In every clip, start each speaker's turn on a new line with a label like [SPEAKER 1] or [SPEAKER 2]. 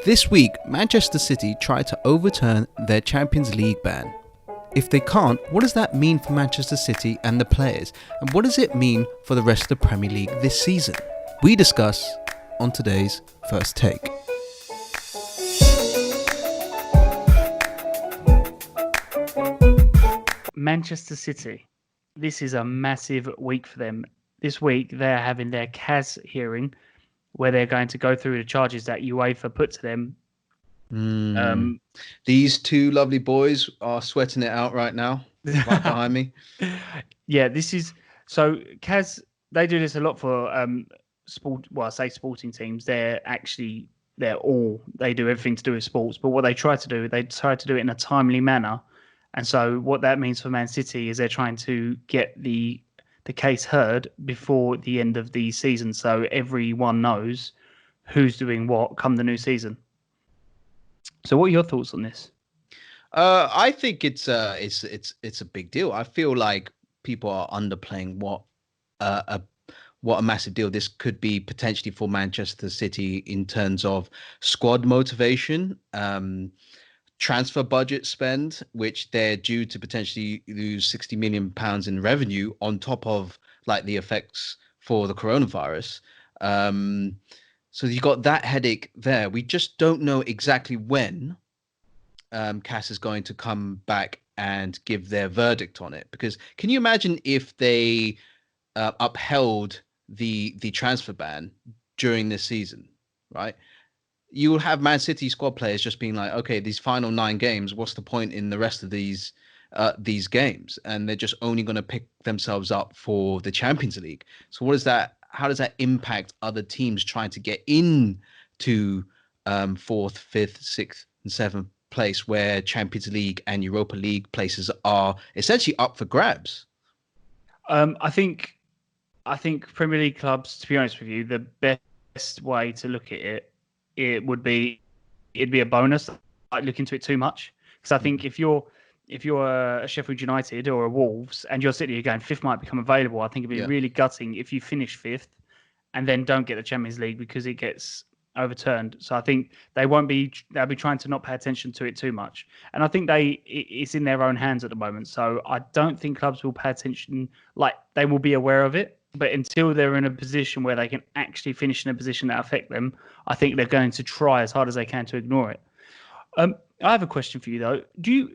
[SPEAKER 1] This week, Manchester City tried to overturn their Champions League ban. If they can't, what does that mean for Manchester City and the players? And what does it mean for the rest of the Premier League this season? We discuss on today's First Take.
[SPEAKER 2] Manchester City. This is a massive week for them. This week, they're having their CAS hearing where they're going to go through the charges that UEFA put to them.
[SPEAKER 1] These two lovely boys are sweating it out right now, right behind me.
[SPEAKER 2] Yeah, this is so CAS. They do this a lot for sport. Well, I say sporting teams. They do everything to do with sports. But what they try to do it in a timely manner. And so what that means for Man City is they're trying to get the case heard before the end of the season, so everyone knows who's doing what come the new season. So what are your thoughts on this?
[SPEAKER 1] I think it's a big deal. I feel like people are underplaying what a massive deal this could be potentially for Manchester City in terms of squad motivation, transfer budget spend, which they're due to potentially lose £60 million in revenue on top of like the effects for the coronavirus. So you got that headache there. We just don't know exactly when CAS is going to come back and give their verdict on it. Because can you imagine if they upheld the transfer ban during this season, right? You will have Man City squad players just being like, okay, these final 9 games, what's the point in the rest of these games? And they're just only going to pick themselves up for the Champions League. So what is that? How does that impact other teams trying to get into 4th, 5th, 6th, and 7th place where Champions League and Europa League places are essentially up for grabs?
[SPEAKER 2] I think Premier League clubs, to be honest with you, the best way to look at it'd be a bonus. I look into it too much because I think if you're a Sheffield United or a Wolves and you're sitting here going fifth might become available, I think it'd be really gutting if you finish fifth and then don't get the Champions League because it gets overturned. So I think they'll be trying to not pay attention to it too much. And I think it's in their own hands at the moment. So I don't think clubs will pay attention. Like, they will be aware of it, but until they're in a position where they can actually finish in a position that affect them, I think they're going to try as hard as they can to ignore it. I have a question for you though.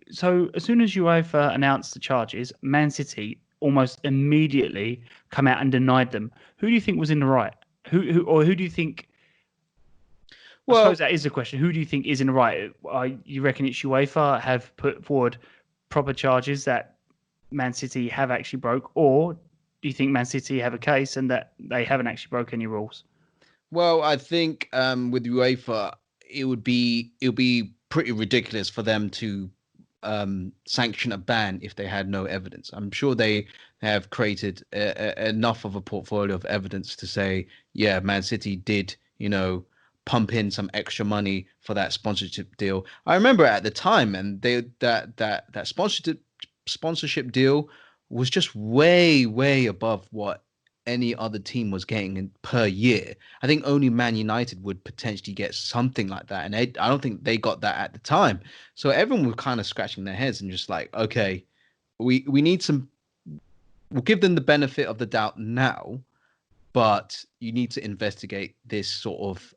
[SPEAKER 2] So as soon as UEFA announced the charges, Man City almost immediately come out and denied them. Who do you think was in the right? Who do you think? Well, I suppose that is the question. Who do you think is in the right? You reckon it's UEFA have put forward proper charges that Man City have actually broke, or do you think Man City have a case and that they haven't actually broke any rules?
[SPEAKER 1] Well, I think with UEFA, it would be pretty ridiculous for them to sanction a ban if they had no evidence. I'm sure they have created enough of a portfolio of evidence to say, yeah, Man City did, pump in some extra money for that sponsorship deal. I remember at the time, and that sponsorship deal was just way above what any other team was getting per year. I think only Man United would potentially get something like that, and I don't think they got that at the time. So everyone was kind of scratching their heads and just like, okay, we need some. We'll give them the benefit of the doubt now, but you need to investigate this sort of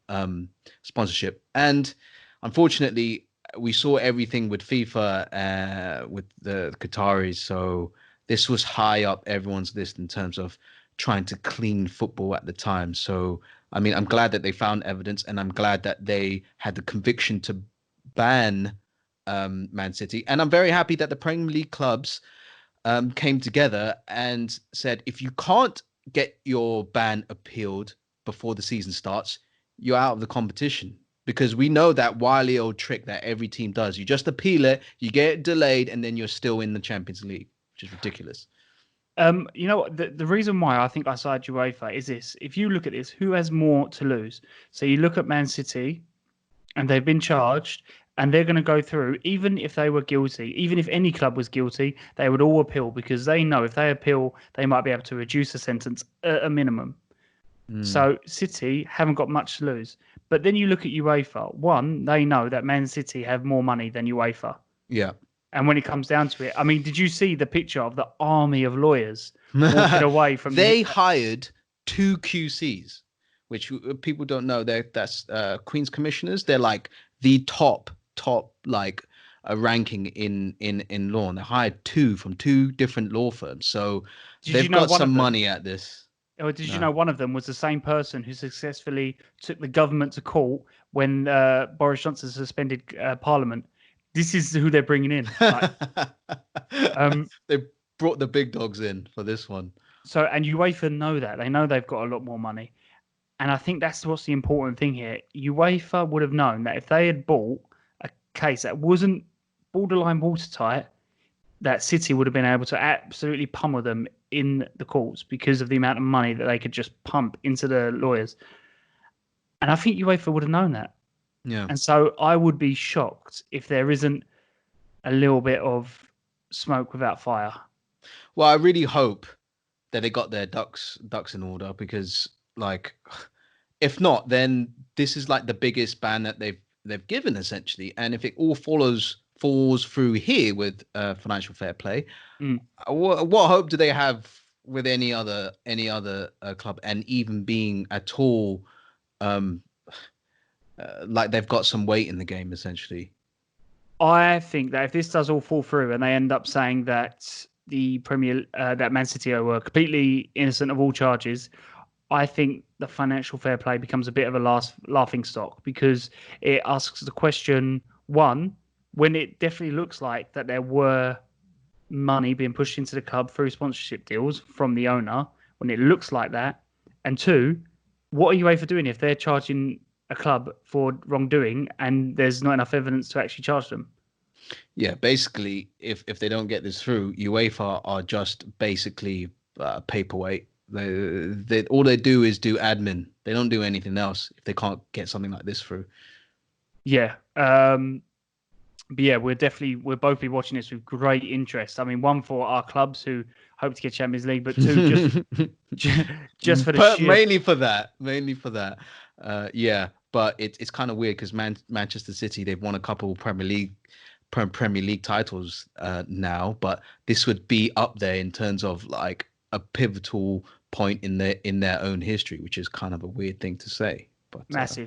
[SPEAKER 1] sponsorship. And unfortunately, we saw everything with FIFA, with the Qataris. So this was high up everyone's list in terms of trying to clean football at the time. So, I mean, I'm glad that they found evidence, and I'm glad that they had the conviction to ban Man City. And I'm very happy that the Premier League clubs came together and said, if you can't get your ban appealed before the season starts, you're out of the competition. Because we know that wily old trick that every team does. You just appeal it, you get it delayed, and then you're still in the Champions League, which is ridiculous.
[SPEAKER 2] The reason why I think I side UEFA is this. If you look at this, who has more to lose? So you look at Man City, and they've been charged, and they're going to go through, even if they were guilty, even if any club was guilty, they would all appeal because they know if they appeal, they might be able to reduce the sentence at a minimum. So City haven't got much to lose. But then you look at UEFA. One, they know that Man City have more money than UEFA.
[SPEAKER 1] Yeah.
[SPEAKER 2] And when it comes down to it, I mean, did you see the picture of the army of lawyers walking away from the?
[SPEAKER 1] They hired two QCs, which people don't know. That's Queen's Commissioners. They're like the top like ranking in law. And they hired two from two different law firms, so
[SPEAKER 2] Did you
[SPEAKER 1] they've
[SPEAKER 2] know
[SPEAKER 1] got
[SPEAKER 2] one
[SPEAKER 1] some
[SPEAKER 2] of them?
[SPEAKER 1] money at this.
[SPEAKER 2] Or did you
[SPEAKER 1] No.
[SPEAKER 2] know one of them was the same person who successfully took the government to court when Boris Johnson suspended Parliament? This is who they're bringing in. Like, um,
[SPEAKER 1] They brought the big dogs in for this one.
[SPEAKER 2] so, and UEFA know that. They know they've got a lot more money. And I think that's what's the important thing here. UEFA would have known that if they had bought a case that wasn't borderline watertight, that City would have been able to absolutely pummel them in the courts because of the amount of money that they could just pump into the lawyers. And I think UEFA would have known that.
[SPEAKER 1] Yeah.
[SPEAKER 2] And so I would be shocked if there isn't a little bit of smoke without fire.
[SPEAKER 1] Well, I really hope that they got their ducks in order, because like if not, then this is like the biggest ban that they've given essentially. And if it all falls through here with financial fair play, what hope do they have with any other club, and even being at all like they've got some weight in the game essentially?
[SPEAKER 2] I think that if this does all fall through and they end up saying that that Man City were completely innocent of all charges, I think the financial fair play becomes a bit of a laughing stock, because it asks the question, one, when it definitely looks like that there were money being pushed into the club through sponsorship deals from the owner, when it looks like that, and two, what are UEFA doing if they're charging a club for wrongdoing and there's not enough evidence to actually charge them?
[SPEAKER 1] Yeah, basically, if they don't get this through, UEFA are just basically paperweight. They all they do is do admin. They don't do anything else if they can't get something like this through.
[SPEAKER 2] Yeah. But yeah, we'll both be watching this with great interest. I mean, one for our clubs who hope to get Champions League, but two, just for the sheer...
[SPEAKER 1] mainly for that. Yeah, but it's kind of weird because Manchester City, they've won a couple Premier League titles now, but this would be up there in terms of like a pivotal point in their own history, which is kind of a weird thing to say. But
[SPEAKER 2] massive.